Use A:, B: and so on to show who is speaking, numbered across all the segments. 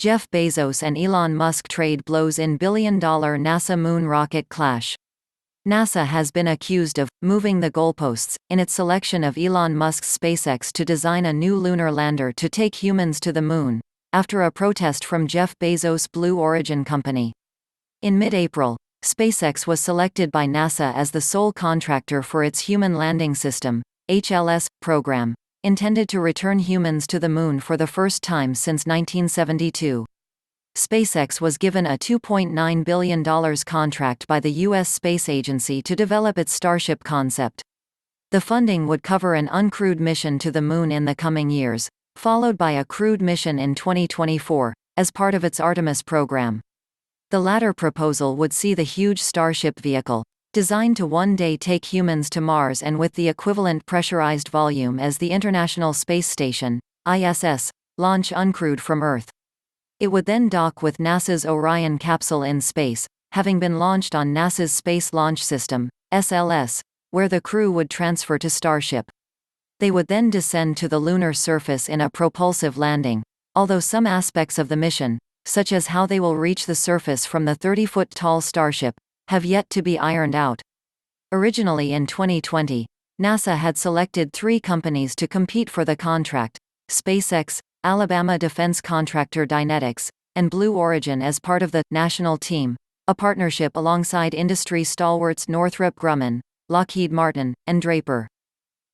A: Jeff Bezos and Elon Musk trade blows in billion-dollar NASA moon rocket clash. NASA has been accused of moving the goalposts in its selection of Elon Musk's SpaceX to design a new lunar lander to take humans to the moon, after a protest from Jeff Bezos' Blue Origin company. In mid-April, SpaceX was selected by NASA as the sole contractor for its Human Landing System (HLS) program, intended to return humans to the moon for the first time since 1972. SpaceX was given a $2.9 billion contract by the U.S. Space Agency to develop its Starship concept. The funding would cover an uncrewed mission to the moon in the coming years, followed by a crewed mission in 2024, as part of its Artemis program. The latter proposal would see the huge Starship vehicle, designed to one day take humans to Mars and with the equivalent pressurized volume as the International Space Station, ISS, launch uncrewed from Earth. It would then dock with NASA's Orion capsule in space, having been launched on NASA's Space Launch System, SLS, where the crew would transfer to Starship. They would then descend to the lunar surface in a propulsive landing, although some aspects of the mission, such as how they will reach the surface from the 30-foot-tall Starship, have yet to be ironed out. Originally in 2020, NASA had selected 3 companies to compete for the contract: SpaceX, Alabama defense contractor Dynetics, and Blue Origin as part of the National Team, a partnership alongside industry stalwarts Northrop Grumman, Lockheed Martin, and Draper.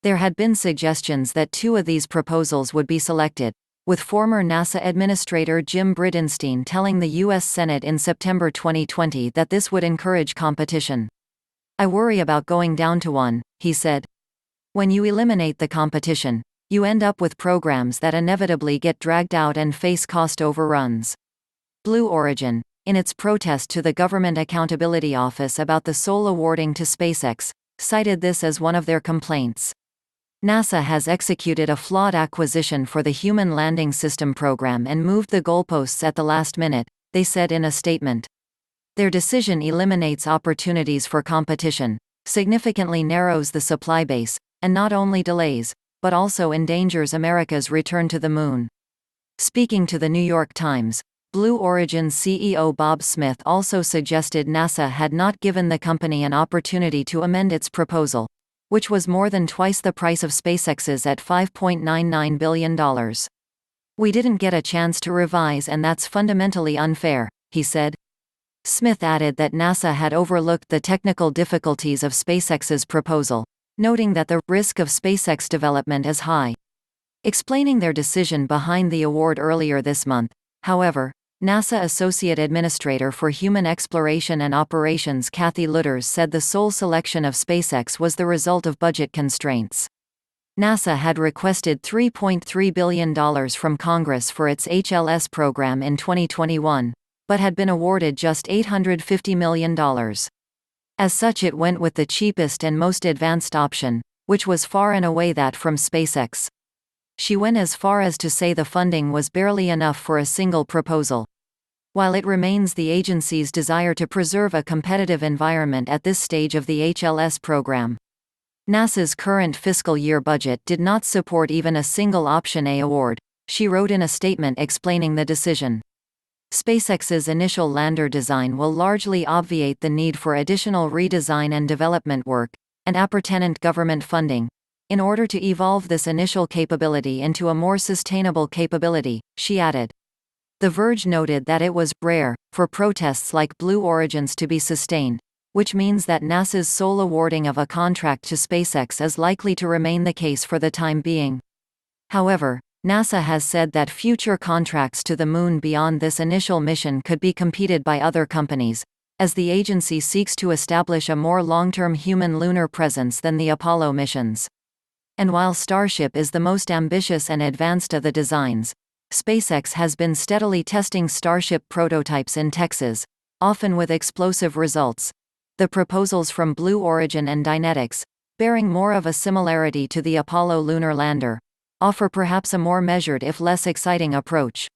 A: There had been suggestions that 2 of these proposals would be selected, with former NASA Administrator Jim Bridenstine telling the U.S. Senate in September 2020 that this would encourage competition. "I worry about going down to one," he said. "When you eliminate the competition, you end up with programs that inevitably get dragged out and face cost overruns." Blue Origin, in its protest to the Government Accountability Office about the sole awarding to SpaceX, cited this as one of their complaints. NASA has executed a flawed acquisition for the Human Landing System program and moved the goalposts at the last minute, they said in a statement. Their decision eliminates opportunities for competition, significantly narrows the supply base, and not only delays, but also endangers America's return to the moon. Speaking to the New York Times, Blue Origin's CEO Bob Smith also suggested NASA had not given the company an opportunity to amend its proposal, which was more than twice the price of SpaceX's at $5.99 billion. "We didn't get a chance to revise, and that's fundamentally unfair," he said. Smith added that NASA had overlooked the technical difficulties of SpaceX's proposal, noting that the risk of SpaceX development is high. Explaining their decision behind the award earlier this month, however, NASA Associate Administrator for Human Exploration and Operations Kathy Lutters said the sole selection of SpaceX was the result of budget constraints. NASA had requested $3.3 billion from Congress for its HLS program in 2021, but had been awarded just $850 million. As such, it went with the cheapest and most advanced option, which was far and away that from SpaceX. She went as far as to say the funding was barely enough for a single proposal. While it remains the agency's desire to preserve a competitive environment at this stage of the HLS program, NASA's current fiscal year budget did not support even a single Option A award, she wrote in a statement explaining the decision. SpaceX's initial lander design will largely obviate the need for additional redesign and development work, and appurtenant government funding, in order to evolve this initial capability into a more sustainable capability, she added. The Verge noted that it was rare for protests like Blue Origin's to be sustained, which means that NASA's sole awarding of a contract to SpaceX is likely to remain the case for the time being. However, NASA has said that future contracts to the moon beyond this initial mission could be competed by other companies, as the agency seeks to establish a more long-term human lunar presence than the Apollo missions. And while Starship is the most ambitious and advanced of the designs, SpaceX has been steadily testing Starship prototypes in Texas, often with explosive results. The proposals from Blue Origin and Dynetics, bearing more of a similarity to the Apollo lunar lander, offer perhaps a more measured if less exciting approach.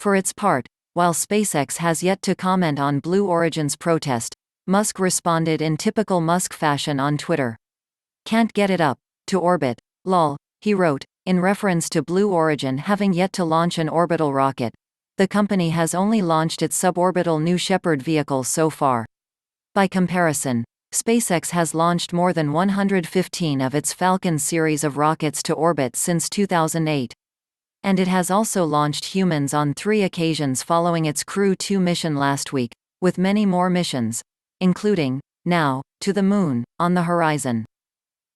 A: For its part, while SpaceX has yet to comment on Blue Origin's protest, Musk responded in typical Musk fashion on Twitter. "Can't get it up to orbit, lol," he wrote, in reference to Blue Origin having yet to launch an orbital rocket. The company has only launched its suborbital New Shepard vehicle so far. By comparison, SpaceX has launched more than 115 of its Falcon series of rockets to orbit since 2008. And it has also launched humans on 3 occasions following its Crew 2 mission last week, with many more missions, including, now, to the Moon, on the horizon.